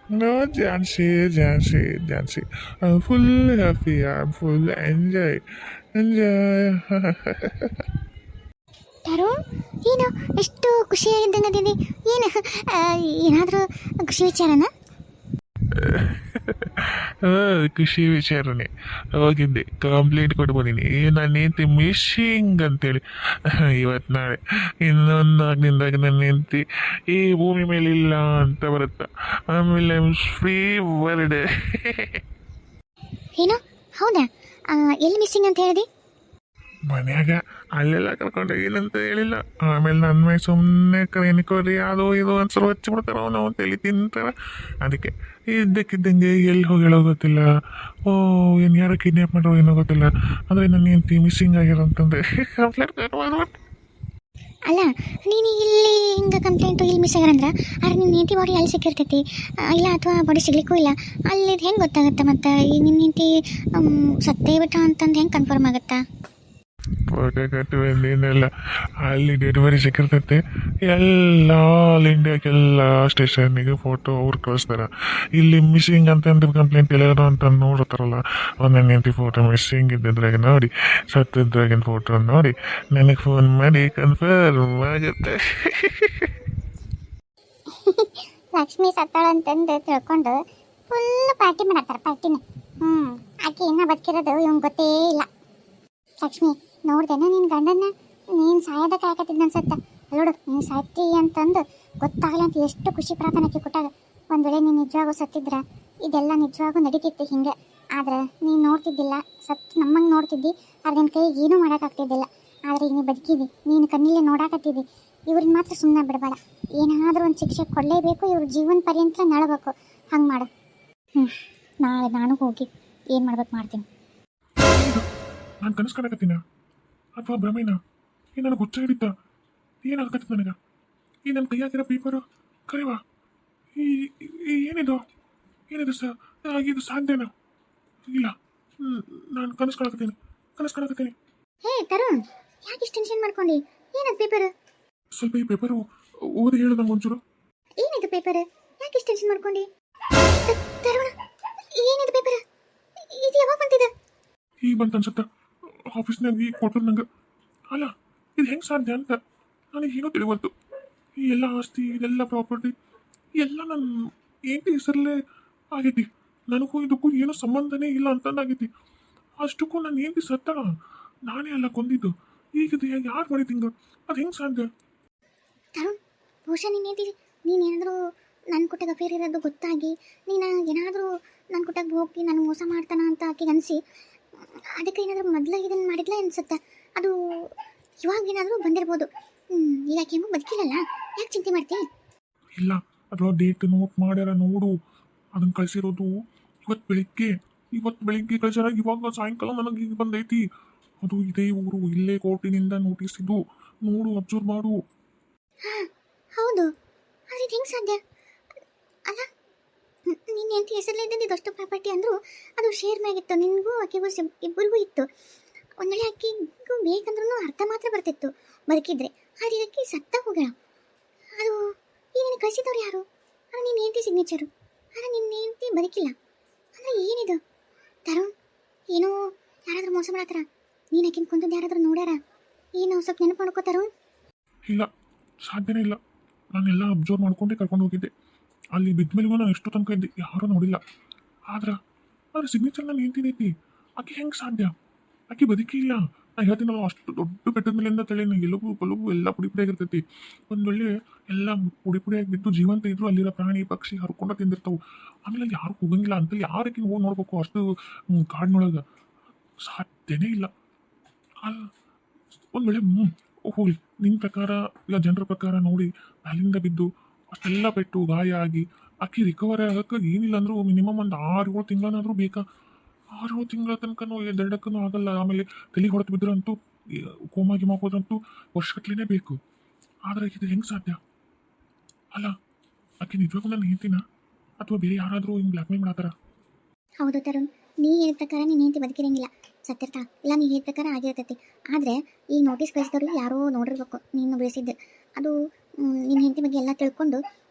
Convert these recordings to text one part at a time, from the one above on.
No, Jansi. I'm full happy. I'm full enjoy. ಯಾರು ಏನು ಎಷ್ಟು ಖುಷಿಯಾಗಿದ್ದಂಗೆ ಅದಿದೆ ಏನು ಏನಾದರೂ ಖುಷಿ ವಿಚಾರನ ಖುಷಿ ವಿಚಾರನೆ ಹೋಗಿದ್ದೆ ಕಂಪ್ಲೇಂಟ್ ಕೊಟ್ಟು ಬಂದೀನಿ ನನ್ನ ಹೆಂಡತಿ ಮಿಸ್ಸಿಂಗ್ ಅಂತೇಳಿ ಇವತ್ತು ನಾಳೆ ಇನ್ನೊಂದು 4 ದಿನದಾಗ ನನ್ನ ಹೆಂಡತಿ ಈ ಭೂಮಿ ಮೇಲೆ ಇಲ್ಲ ಅಂತ ಬರುತ್ತಾ ಆಮೇಲೆ ಫ್ರೀ ವರ್ಡ್ ಏನು ಹೌದಾ ಎಲ್ಲಿ ಮಿಸ್ಸಿಂಗ್ ಅಂತ ಹೇಳಿದಿ ಮನ್ಯಾಗ ಅಲ್ಲೆಲ್ಲ ಕರ್ಕೊಂಡು ಏನಂತ ಹೇಳಿಲ್ಲ ಆಮೇಲೆ ನನ್ನ ಮೇಲೆ ಸುಮ್ಮನೆ ಏನಕ್ಕೋರಿ ಅದು ಇದು ಅನ್ಸಲು ಹಚ್ಚಿಬಿಡ್ತಾರ ನಾವು ತಲೆ ತಿಂತಾರ ಅದಕ್ಕೆ ಇದ್ದಕ್ಕಿದ್ದಂಗೆ ಎಲ್ಲಿ ಹೋಗಿ ಹೇಳೋ ಗೊತ್ತಿಲ್ಲ ಓ ಏನು ಯಾರೋ ಕಿಡ್ನ್ಯಾಪ್ ಮಾಡೋ ಏನೋ ಗೊತ್ತಿಲ್ಲ ಅಂದರೆ ನನ್ನ ಹೆಂಡತಿ ಮಿಸ್ಸಿಂಗ್ ಆಗಿರೋ ಅಂತಂದೆ ಕಂಪ್ಲೇಂಟ್ ಮಾಡ್ಬಿಟ್ಟು ಅಲ್ಲ ನೀನು ಇಲ್ಲಿ ಹಿಂಗೆ ಕಂಪ್ಲೇಂಟು ಇಲ್ಲಿ ಮಿಸ್ ಆಗ್ಯಾರಂದ್ರೆ ಆದ್ರೆ ನಿನ್ನ ಹೆಂಡತಿ ಬಾಡಿ ಅಲ್ಲಿ ಸಿಕ್ಕಿರ್ತೈತಿ ಇಲ್ಲ ಅಥವಾ ಬಾಡಿ ಸಿಗ್ಲಿಕ್ಕೂ ಇಲ್ಲ ಅಲ್ಲಿ ಹೆಂಗೆ ಗೊತ್ತಾಗುತ್ತೆ ಮತ್ತು ಈಗ ನಿನ್ನ ಹೆಂಡತಿ ಸತ್ತೇ ಬಿಟ್ಟ ಅಂತಂದು ಹೆಂಗೆ ಕನ್ಫರ್ಮ್ ಆಗುತ್ತಾ ಫೋಟೋ ಕಟ್ಟು ಏನೆಲ್ಲ ಅಲ್ಲಿ ಡೆಲಿವರಿ ಸಿಕ್ಕಿರ್ತೈತೆ ಎಲ್ಲ ಆಲ್ ಇಂಡಿಯಾಕ್ಕೆಲ್ಲ ಸ್ಟೇಷನ್ನಿಗೆ ಫೋಟೋ ಅವ್ರು ಕಳಿಸ್ತಾರೆ ಇಲ್ಲಿ ಮಿಸ್ಸಿಂಗ್ ಅಂತಂದ್ರೆ ಕಂಪ್ಲೇಂಟ್ ಎಲ್ಲಾರು ಅಂತ ನೋಡ್ತಾರಲ್ಲ ಒಂದೊಂದು ಹೆಂಡತಿ ಫೋಟೋ ಮಿಸ್ಸಿಂಗ್ ಇದ್ದಿದ್ರಾಗ ನೋಡಿ ಸತ್ತಿದ್ರಾಗಿನ ಫೋಟೋ ನೋಡಿ ನನಗೆ ಫೋನ್ ಮಾಡಿ ಕನ್ಫರ್ಮ್ ಆಗುತ್ತೆ ಲಕ್ಷ್ಮಿ ಸತ್ತಾಳಂತಂದು ತಿಳ್ಕೊಂಡು ಫುಲ್ ಪಾರ್ಟಿ ಮಾಡತ್ತಾರ ಪಾರ್ಟಿನ ಆಕೆ ಇನ್ನೂ ಬದುಕಿರೋದು ಇವಂಗೆ ಗೊತ್ತೇ ಇಲ್ಲ ಲಕ್ಷ್ಮಿ ನೋಡ್ದೇನ ನಿನ್ನ ಗಂಡನ್ನ ನೀನು ಸಾಯೋದ ಕಾಯಕತ್ತಿದ್ದ ಅನ್ಸತ್ತ ನೋಡು ನೀನು ಸಾಯ್ತಿ ಅಂತಂದು ಗೊತ್ತಾಗಲಿ ಅಂತ ಎಷ್ಟು ಖುಷಿ ಪ್ರಾರ್ಥನೆಗೆ ಕೊಟ್ಟಾಗ ಒಂದು ವೇಳೆ ನೀನು ನಿಜವಾಗೂ ಸತ್ತಿದ್ರ ಇದೆಲ್ಲ ನಿಜವಾಗೂ ನಡೀತಿತ್ತು ಹಿಂಗೆ ಆದ್ರೆ ನೀನು ನೋಡ್ತಿದ್ದಿಲ್ಲ ಸತ್ತು ನಮ್ಮಂಗೆ ನೋಡ್ತಿದ್ದಿ ಆದ್ರೆ ನಿನ್ನ ಕೈಗೆ ಏನೂ ಮಾಡೋಕ್ಕಾಗ್ತಿದ್ದಿಲ್ಲ ಆದರೆ ಈಗ ನೀನು ಬದುಕಿದಿ ನೀನು ಕಣ್ಣಿಲ್ಲೇ ನೋಡಾಕತ್ತಿದ್ದಿ ಇವ್ರನ್ನ ಮಾತ್ರ ಸುಮ್ಮನೆ ಬಿಡಬೇಡ ಏನಾದರೂ ಒಂದು ಶಿಕ್ಷೆ ಕೊಡಲೇಬೇಕು ಇವ್ರ ಜೀವನ ಪರ್ಯಂತ ನಳಬೇಕು ಹಂಗೆ ಮಾಡು ನಾಳೆ ನಾನು ಹೋಗಿ ಏನು ಮಾಡ್ಬೇಕು ಮಾಡ್ತೀನಿ ನಾನು ಕನಸು ಕಾಣಕತ್ತೀನ ಅಥವಾ ಭ್ರಮೇನ ಈ ನನಗೆ ಹುಚ್ಚ ಹಿಡಿತ ಏನಾಗತ್ತೆ ನನಗೆ ಈ ನನ್ನ ಕೈಯಾಗಿರೋ ಪೇಪರು ಕರೆವಾ ಏನಿದು ಏನಿದು ಇದು ಸಾಧ್ಯನಾ ಇಲ್ಲ ನಾನು ಕನಸು ಕಾಣಕತ್ತೀನಿ ಹೇ ತರುಣ್ ಯಾಕೆ ಇಷ್ಟು ಟೆನ್ಷನ್ ಮಾಡ್ಕೊಂಡಿ ಏನದು ಪೇಪರ್ ಸ್ವಲ್ಪ ಈ ಪೇಪರು ಓದಿ ಹೇಳು ನಂಗೆ ಒಂಚೂರು ಏನಿದು ಪೇಪರ್ ಯಾಕೆ ಇಷ್ಟು ಟೆನ್ಷನ್ ಮಾಡ್ಕೊಂಡಿ ತರುಣ್ ಏನಿದು ಪೇಪರ್ ಇದು ಯಾವಾಗ ಬಂತಿದೆ ಈಗ ಬಂತು ಅನ್ಸುತ್ತೆ ಆಫೀಸ್ನಾಗ ಈಗ ಕೊಟ್ಟರು ನಂಗೆ ಅಲ್ಲ ಇದು ಹೆಂಗೆ ಸಾಧ್ಯ ಅಂತ ನನಗೆ ಏನೋ ತಿಳಿವಲ್ತು ಈ ಎಲ್ಲ ಆಸ್ತಿ ಇದೆಲ್ಲ ಪ್ರಾಪರ್ಟಿ ಎಲ್ಲ ನನ್ನ ಏಂಟಿ ಹೆಸರಲ್ಲೇ ಆಗೈತಿ ನನಗೂ ಇದಕ್ಕೂ ಏನೋ ಸಂಬಂಧನೇ ಇಲ್ಲ ಅಂತಂದಾಗೈತಿ ಅಷ್ಟಕ್ಕೂ ನಾನು ಏಂಟಿ ಸತ್ತಳ ನಾನೇ ಅಲ್ಲ ಕೊಂದಿದ್ದು ಈಗ ಇದು ಯಾರು ಮಾಡಿದಿಂಗ ಅದು ಹೆಂಗೆ ಸಾಧ್ಯ ತರುಣ್ ಬಹುಶಃ ನೀನೇನಾದರೂ ನನ್ನ ಕೊಟ್ಟಾಗ ಅಫೇರ್ ಇರೋದು ಗೊತ್ತಾಗಿ ನೀನು ಏನಾದರೂ ನನ್ನ ಕೊಟ್ಟಾಗ ಹೋಗಿ ನನಗೆ ಮೋಸ ಮಾಡ್ತಾನ ಅಂತ ಆಕೆಗೆ ಅನಿಸಿ ಅದಕ್ಕೆ ಏನಾದರೂ ಮೊದಲು ಇದನ್ನು ಮಾಡಿದ್ಲ ಅನ್ಸುತ್ತೆ ಅದು ಇವಾಗ ಏನಾದರೂ ಬಂದಿರ್ಬೋದು ಈಗ ಆಕೆ ಬದುಕಿಲ್ಲಲ್ಲ ಯಾಕೆ ಚಿಂತೆ ಮಾಡ್ತಿ ಇಲ್ಲ ಅಥವಾ ಡೇಟ್ ನೋಟ್ ಮಾಡ್ಯಾರ ನೋಡು ಅದನ್ನು ಕಳಿಸಿರೋದು ಇವತ್ತು ಬೆಳಿಗ್ಗೆ ಕಳಿಸ್ಯಾರ ಇವಾಗ ಸಾಯಂಕಾಲ ನನಗೆ ಈಗ ಬಂದೈತಿ ಅದು ಇದೇ ಊರು ಇಲ್ಲೇ ಕೋರ್ಟಿನಿಂದ ನೋಟಿಸ್ ಇದು ನೋಡು ಅಬ್ಸರ್ವ್ ಮಾಡು ಹಾಂ ಹೌದು ಆದರೆ ಇದು ಹೆಂಗೆ ಸಾಧ್ಯ ಅಲ್ಲ ನಿನ್ನ ಹೆಂಡತಿ ಹೆಸರಲ್ಲೇ ಇದ್ದಿದ್ದು ಅಷ್ಟು ಪ್ರಾಪರ್ಟಿ ಅಂದರೂ ಅದು ಶೇರ್ ಮ್ಯಾಗಿತ್ತು ನಿನಗೂ ಆಕೆಗೂ ಇಬ್ಬರಿಗೂ ಇತ್ತು ಒಂದು ವೇಳೆ ಆಕೆಗೂ ಬೇಕಂದ್ರೂ ಅರ್ಥ ಮಾತ್ರ ಬರ್ತಿತ್ತು ಬದುಕಿದ್ರೆ ಆದರೆ ಇದಕ್ಕೆ ಸತ್ತ ಹೋಗ್ಯಾಳ ಅದು ಈ ನಿನ್ನ ಕಳಿಸಿದವ್ರು ಯಾರು ಅದು ನಿನ್ನ ಹೆಂಡತಿ ಸಿಗ್ನೇಚರು ಆದರೆ ನಿನ್ನ ಹೆಂಡತಿ ಬದುಕಿಲ್ಲ ಅಂದರೆ ಏನಿದು ತರುಣ್ ಏನೋ ಯಾರಾದರೂ ಮೋಸ ಮಾಡತ್ತಾರ ನೀನು ಆಕಿನ ಕೊಂದದ್ದು ಯಾರಾದರೂ ನೋಡ್ಯಾರ ಏನು ಸ್ವಲ್ಪ ನೆನಪು ಮಾಡ್ಕೋ ತರುಣ್ ಇಲ್ಲ ಸಾಧ್ಯನೇ ಇಲ್ಲ ನಾನೆಲ್ಲ ಅಬ್ಸರ್ವ್ ಮಾಡ್ಕೊಂಡೇ ಕರ್ಕೊಂಡು ಹೋಗಿದ್ದೆ ಅಲ್ಲಿ ಬಿದ್ದ ಮೇಲೆಗೂ ನಾನು ಎಷ್ಟು ತನಕ ಇದ್ದೆ ಯಾರೂ ನೋಡಿಲ್ಲ ಆದ್ರೆ ಸಿಗ್ನೇಚರ್ ನಾನು ಏನ್ತಿದೈತಿ ಆಕೆ ಹೆಂಗೆ ಸಾಧ್ಯ ಆಕೆ ಬದುಕಿ ಇಲ್ಲ ನಾನು ಹೇಳ್ತೀನಲ್ಲ ಅಷ್ಟು ದೊಡ್ಡ ಬೆಟ್ಟದ ಮೇಲಿಂದ ತಲೆ ಎಲುಬು ಪಲುಬು ಎಲ್ಲ ಪುಡಿ ಆಗಿರ್ತೈತಿ ಒಂದು ವೇಳೆ ಎಲ್ಲ ಪುಡಿಯಾಗಿ ಬಿದ್ದು ಜೀವಂತ ಇದ್ರು ಅಲ್ಲಿರೋ ಪ್ರಾಣಿ ಪಕ್ಷಿ ಹರ್ಕೊಂಡು ತಿಂದಿರ್ತಾವೆ ಆಮೇಲೆ ಅಲ್ಲಿ ಯಾರು ಹೋಗಂಗಿಲ್ಲ ಅಂತ ಯಾರಕ್ಕೆ ಹೋಗಿ ನೋಡ್ಬೇಕು ಅಷ್ಟು ಕಾಡಿನೊಳಗೆ ಸಾಧ್ಯನೇ ಇಲ್ಲ ಒಂದು ವೇಳೆ ಹೋಗ್ಲಿ ನಿಮ್ಮ ಪ್ರಕಾರ ಇಲ್ಲ ಜನರ ಪ್ರಕಾರ ನೋಡಿ ಅಲ್ಲಿಂದ ಬಿದ್ದು ಅಷ್ಟೆಲ್ಲ ಪೆಟ್ಟು ಗಾಯ ಆಗಿ ಅಕ್ಕಿ ರಿಕವರಿ ಆಗೋಕ್ಕೆ ಏನಿಲ್ಲ ಅಂದರೂ ಮಿನಿಮಮ್ ಒಂದು 6-7 ತಿಂಗಳನ್ನಾದರೂ ಬೇಕಾ 6-7 ತಿಂಗಳ ತನಕನೂ ದಡ್ಡಕ್ಕೂ ಆಗಲ್ಲ ಆಮೇಲೆ ತಲೆಗೆ ಹೊಡೆದು ಬಿದ್ದರಂತೂ ಕೋಮಾಗಿ ಹೋದ್ರಂತೂ ವರ್ಷಗಟ್ಲೆನೇ ಬೇಕು ಆದರೆ ಇದು ಹೆಂಗೆ ಸಾಧ್ಯ ಅಲ್ಲ ಆಕೆ ನಿಜವಾಗೂ ನಾನು ಹೇಳ್ತೀನ ಅಥವಾ ಬೇರೆ ಯಾರಾದರೂ ಹಿಂಗೆ ಬ್ಲ್ಯಾಕ್ ಮೇಲ್ ಮಾಡತ್ತಾರ ಹೌದು ತರುಣ್ ನೀ ಹೇಳಿದ ಪ್ರಕಾರ ನೀನು ಹೆಂಡತಿ ಬದುಕಿರಂಗಿಲ್ಲ ಸತ್ತಿರ್ತಾ ಇಲ್ಲ ನೀ ಹೇಳಿದ ಪ್ರಕಾರ ಆಗಿರ್ತೈತಿ ಆದರೆ ಈ ನೋಟಿಸ್ ಕಳಿಸಿದವ್ರು ಯಾರೋ ನೋಡಿರ್ಬೇಕು ನೀನು ಬೆಳೆಸಿದ್ದು ಅದು ನಿನ್ನ ಹೆಂಡತಿ ಬಗ್ಗೆ ಎಲ್ಲ ತಿಳ್ಕೊಂಡು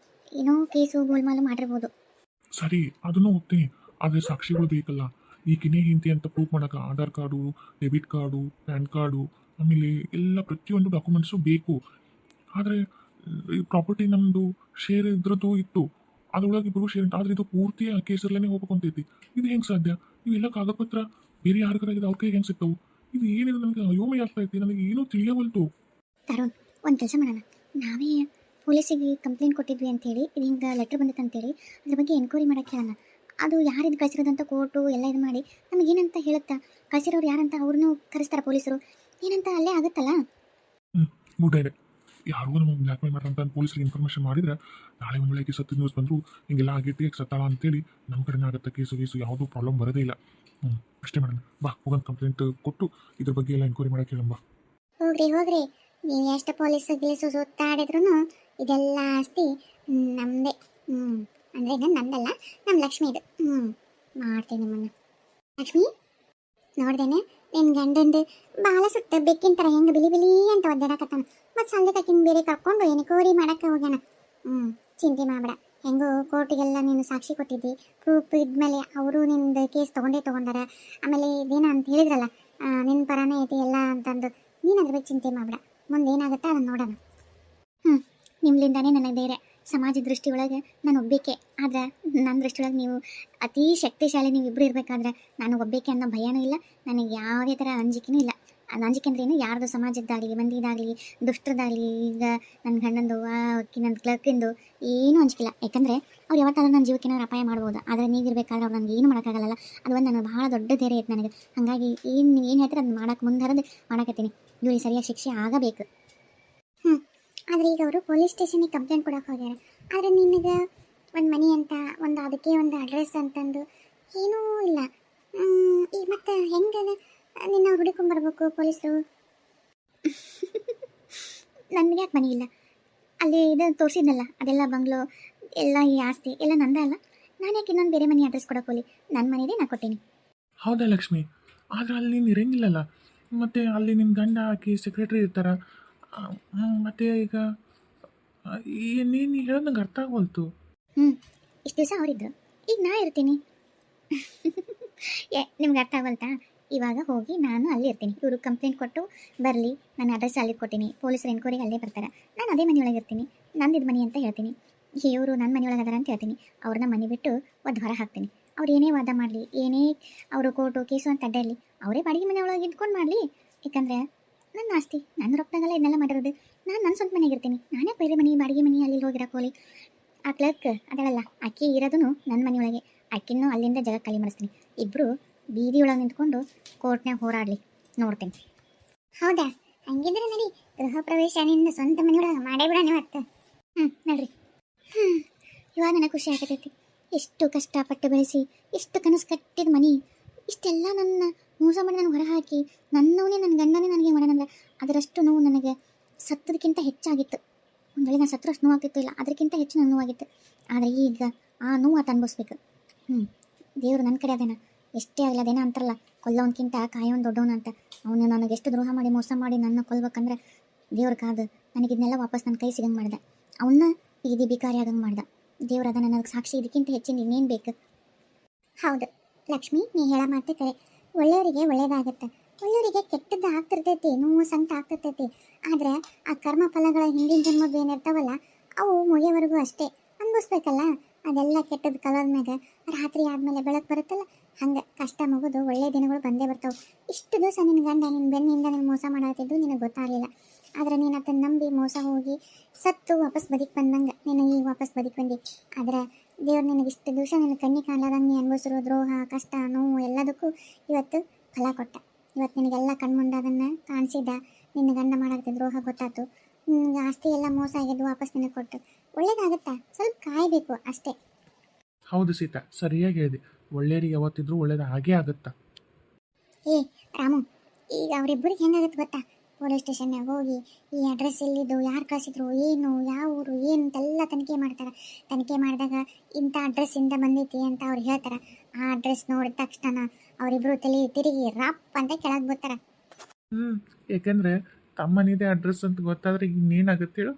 ಏನೋ ಕೇಸು ಗೋಲ್ಮಾಲು ಮಾಡಿರ್ಬೋದು ಸರಿ ಅದನ್ನು ಹೋಗ್ತೀನಿ, ಆದರೆ ಸಾಕ್ಷಿಗಳು ಬೇಕಲ್ಲ. ಈಗಿನೇ ಹಿಂತಿ ಅಂತ ಪ್ರೂಫ್ ಮಾಡೋಕೆ Aadhaar card, debit card, PAN card, ಆಮೇಲೆ ಎಲ್ಲ ಪ್ರತಿಯೊಂದು ಡಾಕ್ಯುಮೆಂಟ್ಸು ಬೇಕು. ಆದರೆ ಈ ಪ್ರಾಪರ್ಟಿ ನಮ್ಮದು ಶೇರ್ ಇದ್ರದ್ದು ಇತ್ತು, ಅದ್ರೊಳಗೆ ಇಬ್ಬರು ಶೇರ್ ಇತ್ತು. ಆದರೆ ಇದು ಪೂರ್ತಿ ಆ ಕೇಸರ್ಲೇನೆ ಹೋಗ್ಬೇಕು ಅಂತೈತಿ. ಇದು ಹೆಂಗೆ ಸಾಧ್ಯ? ಇವೆಲ್ಲ ಕಾಗದಪತ್ರ ಬೇರೆ ಯಾರ ಕಡೆಗಿದೆ ಅವ್ರ ಕೈಗೆ ಹೆಂಗೆ ಸಿಗ್ತಾವು? ಇದು ಏನಿದೆ ನನಗೆ ಅಯೋಮಯ ಆಗ್ತಾ ಐತಿ, ನನಗೆ ಏನೂ ತಿಳಿಯವಲ್ತು. ತರುಣ್, ಒಂದು ಕೆಲಸ ಮಾಡೋಣ. ನಾವೇ ಪೊಲೀಸಿಗೆ ಕಂಪ್ಲೇಂಟ್ ಕೊಟ್ಟಿದ್ವಿ ಅಂತೇಳಿ, ಇದು ಹಿಂಗೆ ಲೆಟ್ರ್ ಬಂದಿತ್ತು ಅಂತೇಳಿ ಅದ್ರ ಬಗ್ಗೆ ಎನ್ಕ್ವೈರಿ ಮಾಡೋಕ್ಕೆ ಹೇಳೋಣ. ಅದು ಯಾರಿದು ಕಳಿಸಿರೋದಂತ ಕೋರ್ಟು ಎಲ್ಲ ಇದು ಮಾಡಿ ನಮಗೇನಂತ ಹೇಳುತ್ತಾ, ಕಳಿಸಿರೋರು ಯಾರಂತ ಅವ್ರನ್ನೂ ಕರೆಸ್ತಾರೆ ಪೊಲೀಸರು, ಏನಂತ ಅಲ್ಲೇ ಆಗುತ್ತಲ್ಲ. Good idea. ಯಾರಿಗೂ ನಮಗೆ ಬ್ಲ್ಯಾಕ್ ಮೇಲ್ ಮಾಡ್ರಂತ ಪೊಲೀಸರಿಗೆ ಇನ್ಫಾರ್ಮೇಷನ್ ಮಾಡಿದ್ರೆ ನಾಳೆ ಒಂದು ವೇಳೆ ಸತ್ತು ನ್ಯೂಸ್ ಬಂದರು ಹಿಂಗೆಲ್ಲ ಆಗೈತಿ ಸತ್ತಾಳ ಅಂತೇಳಿ ನಮ್ಮ ಕಡೆನೇ ಆಗುತ್ತೆ. ಕೇಸು ಯಾವುದೂ ಪ್ರಾಬ್ಲಮ್ ಬರೋದೇ ಇಲ್ಲ. ಅಷ್ಟೇ ಮಾಡೋಣ ಬಾ, ಹೋಗೋಣ ಕಂಪ್ಲೇಂಟ್ ಕೊಟ್ಟು ಇದ್ರ ಬಗ್ಗೆ ಎಲ್ಲ ಎನ್ಕ್ವೈರಿ ಮಾಡೋಕ್ಕೆ ಹೇಳೋಣ ಬಾ. ಹೋಗ್ರಿ ನೀವು ಎಷ್ಟು ಪೊಲೀಸ್ ಗಿಲೀಸು ಸುತ್ತಾಡಿದ್ರು ಇದೆಲ್ಲ ಆಸ್ತಿ ನಮ್ಮದೇ. ಅಂದರೆ ಇದು ನಮ್ದಲ್ಲ, ನಮ್ಮ ಲಕ್ಷ್ಮಿದು. ಮಾಡ್ತೀನಿ ನಿಮ್ಮನ್ನು. ಲಕ್ಷ್ಮಿ, ನೋಡ್ದೇನೆ ನಿನ್ನ ಗಂಡಂದು ಬಾಲ ಸುತ್ತ ಬೆಕ್ಕಿನ ಥರ ಹೆಂಗೆ ಬಿಲಿ ಬಿಲಿ ಅಂತ ಒದ್ದಾಡಕತ್ತಾನ. ಮತ್ತು ಸಂದೆಕಾಕಿನ ಬೇರೆ ಕರ್ಕೊಂಡು ಎನ್ಕ್ವೈರಿ ಮಾಡೋಕ್ಕೆ ಹೋಗ್ಯಾನ. ಚಿಂತೆ ಮಾಡಬೇಡ. ಹೆಂಗೋ ಕೋರ್ಟಿಗೆಲ್ಲ ನೀನು ಸಾಕ್ಷಿ ಕೊಟ್ಟಿದ್ದಿ, ಪ್ರೂಫ್ ಇದ್ಮೇಲೆ ಅವರು ನಿಂದು ಕೇಸ್ ತೊಗೊಂಡಾರ. ಆಮೇಲೆ ಇದೇನ ಅಂತ ಹೇಳಿದ್ರಲ್ಲ, ನಿನ್ನ ಪರನೇ ಐತಿ ಎಲ್ಲ ಅಂತಂದು. ನೀನು ಅದ್ರ ಬಗ್ಗೆ ಚಿಂತೆ ಮಾಡಬೇಡ, ಮುಂದೆ ಏನಾಗುತ್ತೆ ಅದನ್ನು ನೋಡೋಣ. ನಿಮ್ಮಿಂದಾನೇ ನನಗೆ ಧೈರ್ಯ. ಸಮಾಜ ದೃಷ್ಟಿ ಒಳಗೆ ನಾನು ಒಬ್ಬೇಕೆ, ಆದ್ರೆ ನನ್ನ ದೃಷ್ಟಿ ಒಳಗೆ ನೀವು ಅತೀ ಶಕ್ತಿಶಾಲಿ. ನೀವು ಇಬ್ಬರು ಇರಬೇಕಾದ್ರೆ ನಾನು ಒಬ್ಬೇಕೆ ಅನ್ನೋ ಭಯನೂ ಇಲ್ಲ, ನನಗೆ ಯಾವುದೇ ಥರ ಅಂಜಿಕೆನೂ ಇಲ್ಲ. ಅದು ಅಂಜಿಕೆ ಅಂದ್ರೇನು, ಯಾರ್ದು ಸಮಾಜದ್ದಾಗಲಿ ಮಂದಿದಾಗಲಿ ದುಷ್ಟರದಾಗಲಿ, ಈಗ ನನ್ನ ಗಂಡಂದು ನನ್ನ ಕ್ಲರ್ಕಿಂದು ಏನೂ ಅಂಜಿಕಿಲ್ಲ. ಯಾಕಂದರೆ ಅವ್ರು ಯಾವತ್ತಾದ್ರೂ ನನ್ನ ಜೀವಕ್ಕೆ ಏನಾದ್ರು ಅಪಾಯ ಮಾಡ್ಬೋದು. ಆದರೆ ನೀವಿರಬೇಕಾದ್ರೆ ಅವ್ರು ನನಗೆ ಏನು ಮಾಡೋಕ್ಕಾಗಲ್ಲ. ಅದು ಒಂದು ನನಗೆ ಭಾಳ ದೊಡ್ಡ ಧೈರ್ಯ ಐತೆ ನನಗೆ. ಹಾಗಾಗಿ ನೀವು ಏನು ಹೇಳ್ತಾರೆ ಅದನ್ನು ಮಾಡೋಕ್ಕೆ ಮುಂದರದು ಮಾಡಕತ್ತೀನಿ. ಇವ್ರಿಗೆ ಸರಿಯಾಗಿ ಶಿಕ್ಷೆ ಆಗಬೇಕು. ಆದರೆ ಈಗ ಅವರು ಪೊಲೀಸ್ ಸ್ಟೇಷನಿಗೆ ಕಂಪ್ಲೇಂಟ್ ಕೊಡೋಕೆ ಹೋಗ್ಯಾರ. ಆದರೆ ನಿನಗೆ ಒಂದು ಮನಿ ಅಂತ ಒಂದು ಅದಕ್ಕೆ ಒಂದು ಅಡ್ರೆಸ್ ಅಂತಂದು ಏನೂ ಇಲ್ಲ. ಈಗ ಮತ್ತೆ ಹೆಂಗೆ ನಿನ್ನ ಹುಡುಕೊಂಬರ್ಬೇಕು ಪೊಲೀಸರು? ನನಗೆ ಯಾಕೆ ಮನೆ ಇಲ್ಲ? ಅಲ್ಲಿ ಇದು ತೋರಿಸಿದ್ನಲ್ಲ, ಅದೆಲ್ಲ ಬಂಗ್ಲೋ ಎಲ್ಲ ಈ ಆಸ್ತಿ ಎಲ್ಲ ನಂದ ಅಲ್ಲ. ನಾನು ಯಾಕೆ ಇನ್ನೊಂದು ಬೇರೆ ಮನೆ ಅಡ್ರೆಸ್ ಕೊಡೋಕೆ ಹೋಲಿ? ನನ್ನ ಮನೆಯದೇ ನಾನು ಕೊಟ್ಟೀನಿ. ಹೌದಾ ಲಕ್ಷ್ಮಿ, ಆದರೆ ಅಲ್ಲಿ ನೀನು ಇರಂಗಿಲ್ಲಲ್ಲ. ಮತ್ತು ಅಲ್ಲಿ ನಿನ್ನ ಗಂಡ ಆಕಿ ಸೆಕ್ರೆಟ್ರಿ ಇರ್ತಾರ. ಮತ್ತು ಈಗ ನೀನು ಹೇಳೋದು ನಂಗೆ ಅರ್ಥ ಆಗೋಲ್ತು. ಇಷ್ಟು ದಿವಸ ಅವರಿದ್ರು, ಈಗ ನಾ ಇರ್ತೀನಿ. ನಿಮ್ಗೆ ಅರ್ಥ ಆಗಲ್ತಾ? ಇವಾಗ ಹೋಗಿ ನಾನು ಅಲ್ಲಿ ಇರ್ತೀನಿ. ಇವರು ಕಂಪ್ಲೇಂಟ್ ಕೊಟ್ಟು ಬರಲಿ, ನನ್ನ ಅಡ್ರೆಸ್ ಅಲ್ಲಿ ಕೊಟ್ಟಿನಿ, ಪೊಲೀಸರು ಎನ್ಕ್ವೈರಿಗೆ ಅಲ್ಲೇ ಬರ್ತಾರೆ. ನಾನು ಅದೇ ಮನೆಯೊಳಗೆ ಇರ್ತೀನಿ, ನಂದಿದ್ದು ಮನೆ ಅಂತ ಹೇಳ್ತೀನಿ. ಇವರು ನನ್ನ ಮನೆಯೊಳಗೆ ಅದಾರ ಅಂತ ಹೇಳ್ತೀನಿ. ಅವ್ರನ್ನ ಮನೆ ಬಿಟ್ಟು ಒಂದು ಹೊರ ಹಾಕ್ತೀನಿ. ಅವ್ರು ಏನೇ ವಾದ ಮಾಡಲಿ, ಏನೇ ಅವರು ಕೋರ್ಟು ಕೇಸು ಅಂತ ಅಡ್ಡಾಡಲಿ, ಅವರೇ ಬಾಡಿಗೆ ಮನೆಯೊಳಗೆ ಇದ್ಕೊಂಡು ಮಾಡಲಿ. ಯಾಕಂದರೆ ನನ್ನ ಆಸ್ತಿ ನನ್ನ ರೊಕ್ಕದಾಗಲ್ಲ ಇದನ್ನೆಲ್ಲ ಮಾಡಿರೋದು. ನಾನು ನನ್ನ ಸ್ವಂತ ಮನೆಗೆ ಇರ್ತೀನಿ. ನಾನೇ ಬೇರೆ ಮನೆ ಬಾಡಿಗೆ ಮನೆ ಅಲ್ಲಿ ಹೋಗಿರಕ್ಕೆ ಹೋಲಿ. ಆ ಕ್ಲರ್ಕ್ ಅದಳಲ್ಲ, ಅಕ್ಕಿ ಇರೋದು ನನ್ನ ಮನೆಯೊಳಗೆ. ಅಕ್ಕಿನೂ ಅಲ್ಲಿಂದ ಜಾಗ ಖಾಲಿ ಮಾಡಿಸ್ತೀನಿ. ಇಬ್ಬರು ಬೀದಿಯೊಳಗೆ ನಿಂತ್ಕೊಂಡು ಕೋರ್ಟ್ನಾಗ ಹೋರಾಡಲಿ, ನೋಡ್ತೀನಿ. ಹೌದಾ? ಹಂಗಿದ್ರೆ ನಡಿ, ಗೃಹ ಪ್ರವೇಶ ನಿನ್ನ ಸ್ವಂತ ಮನೆಯೊಳಗೆ ಮಾಡೇ ಬಿಡ ಇವತ್ತು. ನಡ್ರಿ. ಇವಾಗ ನನಗೆ ಖುಷಿ ಆಗತೈತಿ. ಎಷ್ಟು ಕಷ್ಟಪಟ್ಟು ಬೆಳೆಸಿ, ಎಷ್ಟು ಕನಸು ಕಟ್ಟಿದ ಮನೆ, ಇಷ್ಟೆಲ್ಲ ನನ್ನ ಮೋಸ ಮಾಡಿ ನನಗೆ ಹೊರ ಹಾಕಿ ನನ್ನವನೇ ನನ್ನ ಗಂಡನೇ ನನಗೆ ಮಾಡೋಣಂದ್ರೆ ಅದರಷ್ಟು ನೋವು ನನಗೆ ಸತ್ತದಕ್ಕಿಂತ ಹೆಚ್ಚಾಗಿತ್ತು. ಒಂದು ವೇಳೆ ನಾನು ಸತ್ತರು ಅಷ್ಟು ನೋವಾಗ್ತಿತ್ತು ಇಲ್ಲ, ಅದಕ್ಕಿಂತ ಹೆಚ್ಚು ನನ್ನ ನೋವಾಗಿತ್ತು. ಆದರೆ ಈಗ ಆ ನೋವು ಆತ ಅನ್ಭವಿಸ್ಬೇಕು. ದೇವರು ನನ್ನ ಕಡೆ ಅದೇನ. ಎಷ್ಟೇ ಆಗಲ್ಲ, ಅದೇನ ಅಂತಾರಲ್ಲ, ಕೊಲ್ಲೋನ್ಕಿಂತ ಕಾಯೋನ್ ದೊಡ್ಡವನು ಅಂತ. ಅವನು ನನಗೆ ಎಷ್ಟು ದ್ರೋಹ ಮಾಡಿ ಮೋಸ ಮಾಡಿ ನನ್ನ ಕೊಲ್ಬೇಕಂದ್ರೆ ದೇವ್ರ ಕಾದು ನನಗಿದನ್ನೆಲ್ಲ ವಾಪಸ್ ನನ್ನ ಕೈ ಸಿಗಂಗೆ ಮಾಡ್ದೆ. ಅವನ್ನ ಬೀದಿ ಬಿಕಾರಿ ಆಗಂಗೆ ಮಾಡ್ದೆ. ದೇವ್ರ ಅದ ನನಗೆ ಸಾಕ್ಷಿ. ಇದಕ್ಕಿಂತ ಹೆಚ್ಚಿನ ಇನ್ನೇನು ಬೇಕು? ಹೌದು ಲಕ್ಷ್ಮಿ, ನೀ ಹೇಳೋ ಮಾತು ಕರೆ. ಒಳ್ಳೆಯವರಿಗೆ ಒಳ್ಳೇದಾಗತ್ತೆ, ಒಳ್ಳೆಯವರಿಗೆ ಕೆಟ್ಟದ್ದು ಆಗ್ತಿರ್ತೈತಿ, ನೋವು ಸಂತ ಆಗ್ತಿರ್ತೈತಿ. ಆದರೆ ಆ ಕರ್ಮ ಫಲಗಳ ಹಿಂದಿನ ಜನ್ಮದ್ದು ಏನಿರ್ತಾವಲ್ಲ, ಅವು ಮುಗಿಯೋವರೆಗೂ ಅಷ್ಟೇ ಅನ್ಭವಿಸ್ಬೇಕಲ್ಲ. ಅದೆಲ್ಲ ಕೆಟ್ಟದ್ದು ಕಲದ ಮ್ಯಾಗ ರಾತ್ರಿ ಆದಮೇಲೆ ಬೆಳಕು ಬರುತ್ತಲ್ಲ, ಹಂಗೆ ಕಷ್ಟ ಮುಗಿದು ಒಳ್ಳೆಯ ದಿನಗಳು ಬಂದೇ ಬರ್ತಾವೆ. ಇಷ್ಟು ದಿವಸ ನಿನ್ನ ಗಂಡ ನಿನ್ನ ಬೆನ್ನಿಂದ ನೀನು ಮೋಸ ಮಾಡತ್ತಿದ್ದು ನಿನಗೆ ಗೊತ್ತಾಗಲಿಲ್ಲ. ಆದರೆ ನೀನು ಅದನ್ನು ನಂಬಿ ಮೋಸ ಹೋಗಿ ಸತ್ತು ವಾಪಸ್ ಬದುಕಿ ಬಂದಂಗೆ ನೀನು ಈಗ ವಾಪಸ್ ಬದುಕಿ ಬಂದಿ. ಆದರೆ ದೇವ್ರು ನಿನಗೆ ಇಷ್ಟು ದಿವಸ ನಿನ್ನ ಕಣ್ಣಿಗೆ ಕಾಣಲಾದಂಗೆ ನೀ ಅನುಭವಿಸಿರೋ ದ್ರೋಹ, ಕಷ್ಟ, ನೋವು ಎಲ್ಲದಕ್ಕೂ ಇವತ್ತು ಫಲ ಕೊಟ್ಟ. ಇವತ್ತು ನಿನಗೆಲ್ಲ ಕಣ್ಮುಂದೆ ಅದನ್ನು ಕಾಣಿಸಿದ. ನಿನ್ನ ಗಂಡ ಮಾಡಾಕತ್ತೆ ದ್ರೋಹ ಗೊತ್ತಾಯ್ತು, ನಿನಗೆ ಆಸ್ತಿ ಎಲ್ಲ ಮೋಸ ಆಗಿದ್ದು ವಾಪಸ್ ನಿನಗೆ ಕೊಟ್ಟು. ಒಳ್ಳೇದಾಗುತ್ತಾ? ಸ್ವಲ್ಪ ಕಾಯಬೇಕು ಅಷ್ಟೇ. ಹೌದು ಸೀತಾ, ಸರಿಯಾಗಿ ಹೇಳಿದೆ. ಒಳ್ಳೆಯರಿಗೆ ಯಾವತ್ತಿದ್ರೂ ಒಳ್ಳೇದು ಹಾಗೇ ಆಗುತ್ತಾ. ಏ ರಾಮು, ಈಗ ಅವರಿಬ್ಬರಿಗೆ ಹೆಂಗಾಗುತ್ತೆ ಗೊತ್ತಾ? ಪೊಲೀಸ್ ಸ್ಟೇಷನ್ಯಾಗ ಹೋಗಿ ಈ ಅಡ್ರೆಸ್ ಎಲ್ಲಿದ್ದು, ಯಾರು ಕಳಿಸಿದ್ರು, ಏನು, ಯಾವ ಊರು, ಏನು ಅಂತೆಲ್ಲ ತನಿಖೆ ಮಾಡ್ತಾರೆ. ತನಿಖೆ ಮಾಡಿದಾಗ ಇಂಥ ಅಡ್ರೆಸ್ಸಿಂದ ಬಂದೈತಿ ಅಂತ ಅವ್ರು ಹೇಳ್ತಾರೆ. ಆ ಅಡ್ರೆಸ್ ನೋಡಿದ ತಕ್ಷಣ ಅವರಿಬ್ಬರು ತಲೆ ತಿರುಗಿ ರಾಪ್ ಅಂತ ಕೆಳಗೆ ಬರ್ತಾರೆ. ಯಾಕೆಂದರೆ ತಮ್ಮನಿದೆ ಅಡ್ರೆಸ್ ಅಂತ ಗೊತ್ತಾದ್ರೆ ಇನ್ನೇನಾಗುತ್ತೆ ಹೇಳು?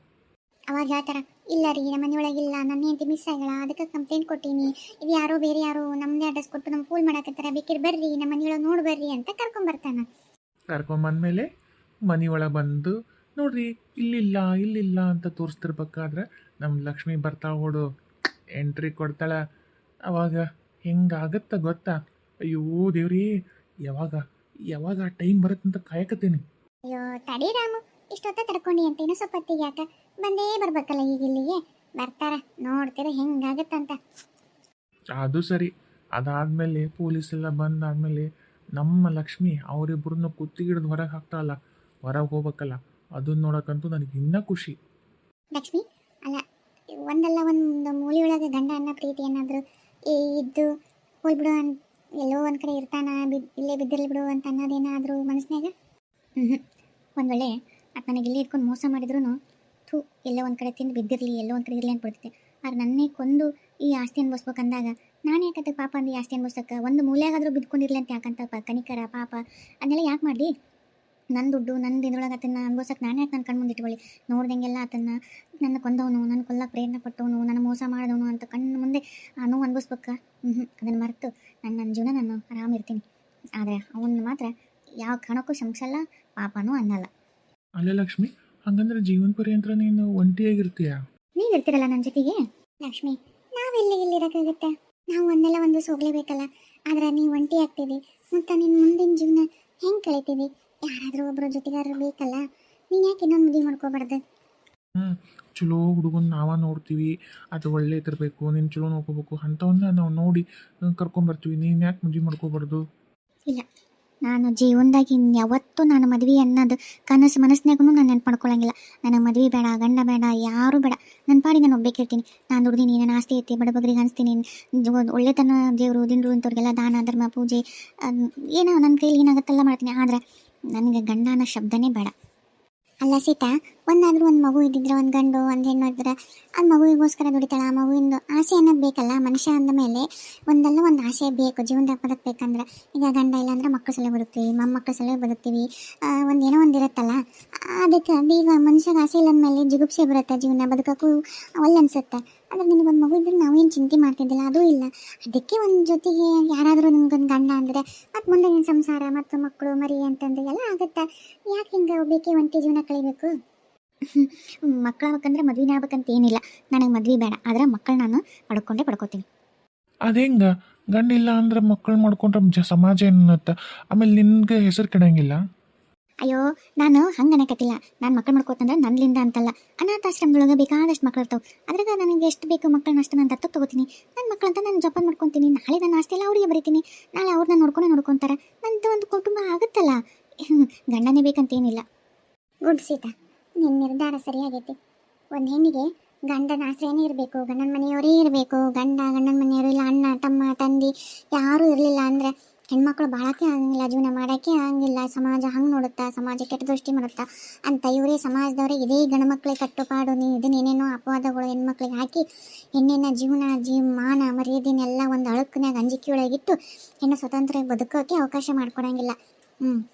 ಅವಾಗ ಹೇಳ್ತಾರೆ, ಇಲ್ಲ ರೀ ನಮ್ಮ ಮನೆಯೊಳಗಿಲ್ಲ, ನನ್ನ ಹೆಂಡತಿ ಮಿಸ್ ಆಗ್ಯಾಳ, ಅದಕ್ಕೆ ಕಂಪ್ಲೇಂಟ್ ಕೊಟ್ಟೀನಿ, ಇದು ಯಾರೋ ಬೇರೆ ಯಾರೋ ನಮ್ಮದೇ ಅಡ್ರೆಸ್ ಕೊಟ್ಟು ನಮ್ಮ ಫೂಲ್ ಮಾಡಕತ್ತಾರ, ಬೇಕಿರ್ ಬರ್ರಿ ನಮ್ಮ ಮನೆಯೊಳಗೆ ನೋಡಿ ಬರ್ರಿ ಅಂತ ಕರ್ಕೊಂಬರ್ತಾನ. ಕರ್ಕೊಂಬಂದ್ಮೇಲೆ ಮನೆಯೊಳಗೆ ಬಂದು ನೋಡ್ರಿ ಇಲ್ಲಿಲ್ಲ ಇಲ್ಲಿಲ್ಲ ಅಂತ ತೋರಿಸ್ತಿರ್ಬೇಕಾದ್ರೆ ನಮ್ಮ ಲಕ್ಷ್ಮಿ ಬರ್ತಾ ಓಡು ಎಂಟ್ರಿ ಕೊಡ್ತಾಳೆ. ಅವಾಗ ಹೆಂಗಾಗತ್ತ ಗೊತ್ತಾ? ಅಯ್ಯೋ ದೇವ್ರಿ, ಯಾವಾಗ ಯಾವಾಗ ಆ ಟೈಮ್ ಬರುತ್ತಂತ ಕಾಯಕತ್ತೀನಿ. ಅಯ್ಯೋ ತಡಿ ರಾಮು, ಇಷ್ಟೊತ್ತ ತಡ್ಕೊಂಡಿ ಅಂತ ಇನ್ನೂ ಸ್ವಲ್ಪ ಹೊತ್ತಿಗೆ ಯಾಕ ಬಂದೇ ಬರ್ಬೇಕಲ್ಲ, ಈಗ ಇಲ್ಲಿಗೆ ಬರ್ತಾರ, ನೋಡ್ತೀರ ಹೆಂಗಾಗತ್ತಂತ. ಅದು ಸರಿ. ಅದಾದಮೇಲೆ ಪೊಲೀಸೆಲ್ಲ ಬಂದಾದಮೇಲೆ ನಮ್ಮ ಲಕ್ಷ್ಮಿ ಅವರಿಬ್ಬರನ್ನು ಕುತ್ತಿಗಿಡ್ದು ಹೊರಗೆ ಹಾಕ್ತಾಳಲ್ಲ, ಹೊರಗೆ ಹೋಗ್ಬೇಕಲ್ಲ, ಅದನ್ನ ನೋಡೋಕ್ಕಂತೂ ನನಗೆ ಇನ್ನೂ ಖುಷಿ. ಲಕ್ಷ್ಮಿ ಅಲ್ಲ, ಒಂದಲ್ಲ ಒಂದು ಮೂಲೆಯೊಳಗೆ ಗಂಡ ಅನ್ನೋ ಪ್ರೀತಿ ಏನಾದರೂ ಇದ್ದು ಹೋಗ್ಬಿಡು ಎಲ್ಲೋ ಒಂದು ಕಡೆ ಇರ್ತಾನ, ಇಲ್ಲೇ ಬಿದ್ದಿರ್ಲಿ ಬಿಡು ಅಂತ ಅನ್ನೋದೇನಾದರೂ ಮನಸ್ಸಿನಾಗ? ಒಂದು ವೇಳೆ ಅದು ನನಗೆ ಇಲ್ಲೇ ಇಟ್ಕೊಂಡು ಮೋಸ ಮಾಡಿದ್ರು ಥೂ ಎಲ್ಲೋ ಒಂದು ಕಡೆ ತಿಂದು ಬಿದ್ದಿರಲಿ, ಎಲ್ಲೋ ಒಂದು ಕಡೆ ಇರಲಿ ಅಂದ್ಬಿಡ್ತೈತೆ. ಆದ್ರೆ ನನ್ನೇ ಕೊಂದು ಈ ಆಸ್ತಿ ಅನ್ಭವಿಸ್ಬೇಕಂದಾಗ ನಾನು ಯಾಕಂತ ಪಾಪ ಅಂದು ಈ ಆಸ್ತಿ ಅನ್ಭವಿಸಕ್ಕೆ ಒಂದು ಮೂಲೆಯಾಗಾದರೂ ಬಿದ್ಕೊಂಡಿರ್ಲಿ ಅಂತ ಯಾಕಂತಪ್ಪ ಕನಿಕರ ಪಾಪ ಅದನ್ನೆಲ್ಲ ಯಾಕೆ ಮಾಡಲಿ? ನನ್ನ ದುಡ್ಡು ನನ್ನ ದಿನದೊಳಗೆ ಅದನ್ನು ಅನ್ಭವಿಸಕ್ಕೆ ನಾನು ಯಾಕೆ ನನ್ನ ಕಣ್ಣು ಮುಂದೆ ಇಟ್ಕೊಳ್ಳಿ? ನೋಡ್ದಂಗೆಲ್ಲ ಅದನ್ನು ನನ್ನ ಕೊಂದವನು, ನನ್ನ ಕೊಲ್ಲಕ್ಕೆ ಪ್ರಯತ್ನ ಪಟ್ಟವನು, ನನ್ನ ಮೋಸ ಮಾಡಿದವನು ಅಂತ ಕಣ್ಣು ಮುಂದೆ ನೋವು ಅನ್ಭವಿಸ್ಬೇಕ? ಅದನ್ನು ಮರೆತು ನನ್ನ ಜೀವನ ನಾನು ಆರಾಮಿರ್ತೀನಿ. ಆದರೆ ಅವನ್ನ ಮಾತ್ರ ಯಾವ ಕಾರಣಕ್ಕೂ ಕ್ಷಮಿಸಲ್ಲ, ಪಾಪನೂ ಅನ್ನಲ್ಲ. ಅಲ್ಲೇ ಲಕ್ಷ್ಮಿ, ಹಂಗಂದ್ರೆ ಜೀವನ ಪರ್ಯಂತರ ನೀನು ಒಂಟಿಯಾಗಿರ್ತೀಯ? ನೀವು ಇರ್ತೀರಲ್ಲ ನನ್ನ ಜೊತೆಗೆ. ಲಕ್ಷ್ಮಿ, ನಾವೆಲ್ಲಿ ಇಲ್ಲಿರೋಕ್ಕಾಗುತ್ತೆ? ನಾವು ಒಂದೆಲ್ಲ ಒಂದು ಹೋಗ್ಲೇಬೇಕಲ್ಲ. ಆದ್ರೆ ನೀವು ಒಂಟಿ ಆಗ್ತೀವಿ ಮತ್ತು ನಿನ್ನ ಮುಂದಿನ ಜೀವನ ಹೆಂಗೆ ಕಳೀತೀವಿ? ಯಾರಾದರೂ ಒಬ್ಬರ ಜೊತೆಗಾರರು ಬೇಕಲ್ಲ. ನೀನು ಯಾಕೆ ಇನ್ನೊಂದು ಮದುವೆ ಮಾಡ್ಕೋಬಾರ್ದು? ಚಲೋ ಹುಡುಗನ ನಾವ ನೋಡ್ತೀವಿ, ಅದು ಒಳ್ಳೇದಿರಬೇಕು, ನೀನು ಚಲೋ ನೋಡ್ಕೋಬೇಕು ಅಂಥವನ್ನ ನಾವು ನೋಡಿ ಕರ್ಕೊಂಬರ್ತೀವಿ. ನೀನು ಯಾಕೆ ಮದುವೆ ಮಾಡ್ಕೋಬಾರ್ದು? ಇಲ್ಲ, ನಾನು ಜೀವನದಾಗಿ ಯಾವತ್ತೂ ನಾನು ಮದುವೆ ಅನ್ನೋದು ಕನಸು ಮನಸ್ಸಿನಾಗೂ ನಾನು ನೆನ್ಪು ಮಾಡ್ಕೊಳ್ಳಂಗಿಲ್ಲ. ನನಗೆ ಮದುವೆ ಬೇಡ, ಗಂಡ ಬೇಡ, ಯಾರೂ ಬೇಡ. ನನ್ನ ಪಾಡಿಗೆ ನಾನು ಒಬ್ಬೇಕಿರ್ತೀನಿ. ನಾನು ದುಡ್ದೀನಿ, ನನ್ನ ಆಸ್ತಿ ಐತಿ, ಬಡಬಗ್ರಿಗೆ ಹಂಚ್ತೀನಿ, ಒಳ್ಳೆತನ ದೇವರು ದಿಂಡ್ರು ಇಂಥವ್ರಿಗೆಲ್ಲ ದಾನ ಧರ್ಮ ಪೂಜೆ ಏನೋ ನನ್ನ ಕೈಲಿ ಏನಾಗುತ್ತೆಲ್ಲ ಮಾಡ್ತೀನಿ. ಆದರೆ ನನಗೆ ಗಂಡ ಅನ್ನೋ ಶಬ್ದನೇ ಬೇಡ. ಅಲ್ಲ ಸೀತಾ, ಒಂದಾದ್ರೂ ಒಂದು ಮಗು ಇದ್ದಿದ್ರೆ, ಒಂದು ಗಂಡು ಒಂದು ಹೆಣ್ಣು ಇದ್ರೆ ಅದು ಮಗುವಿಗೋಸ್ಕರ ದುಡಿತಾಳ. ಆ ಮಗುವಿಂದು ಆಸೆ ಅನ್ನೋದು ಬೇಕಲ್ಲ. ಮನುಷ್ಯ ಅಂದ ಮೇಲೆ ಒಂದಲ್ಲ ಒಂದು ಆಸೆ ಬೇಕು ಜೀವನದಾಗ ಬದುಕಬೇಕಂದ್ರೆ. ಈಗ ಗಂಡ ಇಲ್ಲಾಂದ್ರೆ ಮಕ್ಕಳು ಸಲ ಬದುಕ್ತೀವಿ, ಮೊಮ್ಮಕ್ಕಳು ಸಲ ಬದುಕ್ತೀವಿ, ಒಂದೇನೋ ಒಂದು ಇರುತ್ತಲ್ಲ. ಅದಕ್ಕೆ ಈಗ ಮನುಷ್ಯಗೆ ಆಸೆ ಇಲ್ಲ ಅಂದಮೇಲೆ ಜಿಗುಪ್ಸೆ ಬರುತ್ತೆ, ಜೀವನ ಬದುಕೋಕ್ಕೂ ಒಳ್ಳೆ ಅನಿಸುತ್ತೆ. ಆದರೆ ನಿನಗೊಂದು ಮಗು ಇದ್ರೆ ನಾವೇನು ಚಿಂತೆ ಮಾಡ್ತಿದ್ದಿಲ್ಲ, ಅದೂ ಇಲ್ಲ. ಅದಕ್ಕೆ ಒಂದು ಜೊತೆಗೆ ಯಾರಾದರೂ ನಿಮ್ಗೊಂದು ಗಂಡ ಅಂದರೆ ಮತ್ತು ಮುಂದೆ ನಿನ್ನ ಸಂಸಾರ ಮತ್ತು ಮಕ್ಕಳು ಮರಿ ಅಂತಂದು ಎಲ್ಲ ಆಗುತ್ತೆ. ಯಾಕೆ ಹಿಂಗೆ ಒಬ್ಬಕ್ಕೆ ಒಂಟಿ ಜೀವನ ಕಳಿಬೇಕು? ಮಕ್ಕಳಾಗಬೇಕಂದ್ರೆ ಮದುವೆನೇ ಆಗ್ಬೇಕಂತ ಏನಿಲ್ಲ. ನನಗೆ ಮದುವೆ ಬೇಡ, ಆದರೆ ಮಕ್ಕಳು ನಾನು ಪಡ್ಕೋತೀನಿ. ಅದೇಂಗ ಗಂಡಿಲ್ಲ ಅಂದ್ರೆ ಮಕ್ಕಳು ಮಾಡ್ಕೊಂಡ್ರೆ ಸಮಾಜ ಏನತ್ತ? ಆಮೇಲೆ ನಿನ್ಗೆ ಹೆಸರು ಕೆಡಂಗಿಲ್ಲ? ಅಯ್ಯೋ, ನಾನು ಹಂಗೆ ಅನ್ನಕತ್ತಿಲ್ಲ. ನಾನು ಮಕ್ಕಳು ಮಾಡ್ಕೋತಂದ್ರೆ ನನ್ನಿಂದ ಅಂತಲ್ಲ. ಅನಾಥಾಶ್ರಮದೊಳಗೆ ಬೇಕಾದಷ್ಟು ಮಕ್ಕಳು ಇರ್ತಾವೆ. ಅದ್ರಾಗ ನನಗೆ ಎಷ್ಟು ಬೇಕು ಮಕ್ಕಳನ್ನ ಅಷ್ಟು ನಾನು ದತ್ತು ತೊಗೋತೀನಿ. ನನ್ನ ಮಕ್ಕಳಂತ ನಾನು ಜೋಪಾನ ಮಾಡ್ಕೊತೀನಿ. ನಾಳೆ ನನ್ನ ಆಸ್ತಿ ಎಲ್ಲ ಅವ್ರಿಗೆ ಬರೀತೀನಿ. ನಾಳೆ ಅವ್ರನ್ನ ನೋಡ್ಕೊತಾರೆ. ನನ್ನದು ಒಂದು ಕುಟುಂಬ ಆಗುತ್ತಲ್ಲ. ಗಂಡನೇ ಬೇಕಂತೇನಿಲ್ಲ. ಗುಡ್ ಸೀತಾ, ನಿನ್ನ ನಿರ್ಧಾರ ಸರಿಯಾಗೈತಿ. ಒಂದು ಹೆಣ್ಣಿಗೆ ಗಂಡನ ಆಶ್ರಯನೇ ಇರಬೇಕು, ಗಂಡನ ಮನೆಯವರೇ ಇರಬೇಕು. ಗಂಡನ ಮನೆಯವರು ಇಲ್ಲ, ಅಣ್ಣ ತಮ್ಮ ತಂದೆ ಯಾರೂ ಇರಲಿಲ್ಲ ಅಂದರೆ ಹೆಣ್ಮಕ್ಳು ಬಾಳೋಕ್ಕೆ ಆಗಂಗಿಲ್ಲ, ಜೀವನ ಮಾಡೋಕ್ಕೆ ಆಗಂಗಿಲ್ಲ. ಸಮಾಜ ಹಂಗೆ ನೋಡುತ್ತಾ, ಸಮಾಜ ಕೆಟ್ಟ ದೃಷ್ಟಿ ಮಾಡುತ್ತಾ ಅಂತ ಇವರೇ ಸಮಾಜದವರೇ ಇದೇ ಗಂಡು ಮಕ್ಕಳಿಗೆ ಕಟ್ಟುಪಾಡು ಇದನ್ನೇನೇನೋ ಅಪವಾದಗಳು ಹೆಣ್ಮಕ್ಳಿಗೆ ಹಾಕಿ ಹೆಣ್ಣಿನ ಮಾನ ಮರ್ಯಾದೆನೆಲ್ಲ ಒಂದು ಅಳುಕಿನಾಗ ಅಂಜಿಕೆ ಒಳಗಿಟ್ಟು ಹೆಣ್ಣು ಸ್ವತಂತ್ರ ಬದುಕೋಕ್ಕೆ ಅವಕಾಶ ಮಾಡಿಕೊಡಂಗಿಲ್ಲ.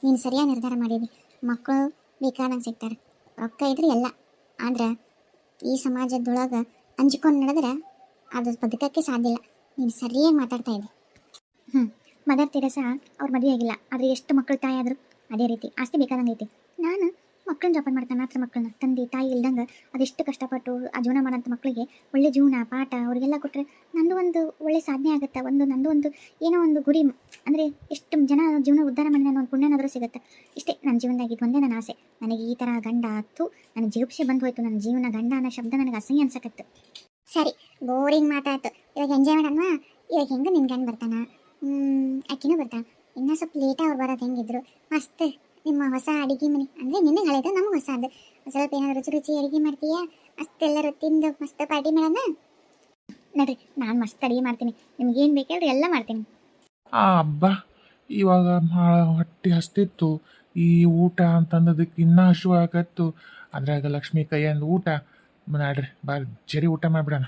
ನೀನು ಸರಿಯಾಗಿ ನಿರ್ಧಾರ ಮಾಡಿದಿ. ಮಕ್ಕಳು ಬೇಕಾದಂಗೆ ಸಿಗ್ತಾರೆ, ರೊಕ್ಕ ಇದ್ರೆ ಎಲ್ಲ. ಆದ್ರೆ ಈ ಸಮಾಜದೊಳಗೆ ಹಂಚ್ಕೊಂಡು ನಡೆದ್ರೆ ಅದು ಬದುಕೋಕ್ಕೆ ಸಾಧ್ಯ ಇಲ್ಲ. ನೀನು ಸರಿಯಾಗಿ ಮಾತಾಡ್ತಾ ಇದ್ದೆ. ಮದರ್ ತೆರೇಸಾ ಅವ್ರ ಮದುವೆ ಆಗಿಲ್ಲ, ಆದರೆ ಎಷ್ಟು ಮಕ್ಕಳು ತಾಯಿ ಆದರು ಅದೇ ರೀತಿ ಆಸ್ತಿ ಬೇಕಾದಂಗೆ ಐತಿ. ನಾನು ಮಕ್ಕಳನ್ನ ಜೋಪಾನ ಮಾಡ್ತಾನೆ, ಮಾತ್ರ ಮಕ್ಕಳನ್ನ ತಂದೆ ತಾಯಿ ಇಲ್ದಂಗೆ ಅದೆಷ್ಟು ಕಷ್ಟಪಟ್ಟು ಆ ಜೀವನ ಮಾಡೋಂಥ ಮಕ್ಕಳಿಗೆ ಒಳ್ಳೆ ಜೀವನ ಪಾಠ ಅವರಿಗೆಲ್ಲ ಕೊಟ್ಟರೆ ನಂದು ಒಂದು ಒಳ್ಳೆ ಸಾಧನೆ ಆಗುತ್ತೆ. ನಂದು ಒಂದು ಏನೋ ಒಂದು ಗುರಿ, ಅಂದರೆ ಎಷ್ಟು ಜನ ಜೀವನ ಉದ್ಧಾರ ಮಾಡಿ ನಾನು ಒಂದು ಪುಣ್ಯನಾದರೂ ಸಿಗುತ್ತೆ. ಇಷ್ಟೇ ನನ್ನ ಜೀವನದಾಗಿದ್ದು, ಒಂದೇ ನನ್ನ ಆಸೆ. ನನಗೆ ಈ ಥರ ಗಂಡ ಹತ್ತು ನನಗೆ ಜಿಗುಪ್ಸೆ ಬಂದು ಹೋಯ್ತು. ನನ್ನ ಜೀವನ ಗಂಡ ಅನ್ನೋ ಶಬ್ದ ನನಗೆ ಅಸಹ್ಯ ಅನ್ಸಕತ್ತು. ಸರಿ, ಬೋರಿಂಗ್ ಮಾತಾಯ್ತು. ಇವಾಗ ಎಂಜಾಯ್ ಮಾಡೋಣ. ಇವಾಗ ಹೆಂಗೆ ನಿನ್ನ ಗಂಡ ಬರ್ತಾನ? ಅಕ್ಕಿನೂ ಬರ್ತಾನೆ. ಇನ್ನೂ ಸ್ವಲ್ಪ ಲೇಟಾಗಿ ಅವ್ರು ಬರೋದು. ಹೆಂಗಿದ್ರು ಮಸ್ತ್ ನಿಮ್ಮ ಹೊಸ ಅಡುಗೆ ಮನೆ ಅಂದರೆ ನಿನಗೆ ಹಳೆದು ನಮಗೆ ಹೊಸ ಅದು. ಸ್ವಲ್ಪ ಏನಾದರೂ ರುಚಿ ಅಡುಗೆ ಮಾಡ್ತೀಯಾ? ಮಸ್ತ್ ಎಲ್ಲರೂ ತಿಂದು ಮಸ್ತ್ ಪಾರ್ಟಿ ಮಾಡೋಣ. ನೋಡ್ರಿ, ನಾನು ಮಸ್ತ್ ಅಡುಗೆ ಮಾಡ್ತೀನಿ. ನಿಮ್ಗೇನು ಬೇಕೇಳ್ರಿ ಎಲ್ಲ ಮಾಡ್ತೀನಿ. ಹಬ್ಬ, ಇವಾಗ ಹೊಟ್ಟೆ ಹಸ್ತಿತ್ತು. ಈ ಊಟ ಅಂತಂದದಕ್ಕೆ ಇನ್ನೂ ಹಶು ಆಗತ್ತು. ಅದ್ರಾಗ ಲಕ್ಷ್ಮಿ ಕೈಯಂದು ಊಟ ಮಾಡ್ರಿ, ಜರಿ ಊಟ ಮಾಡಿಬಿಡೋಣ.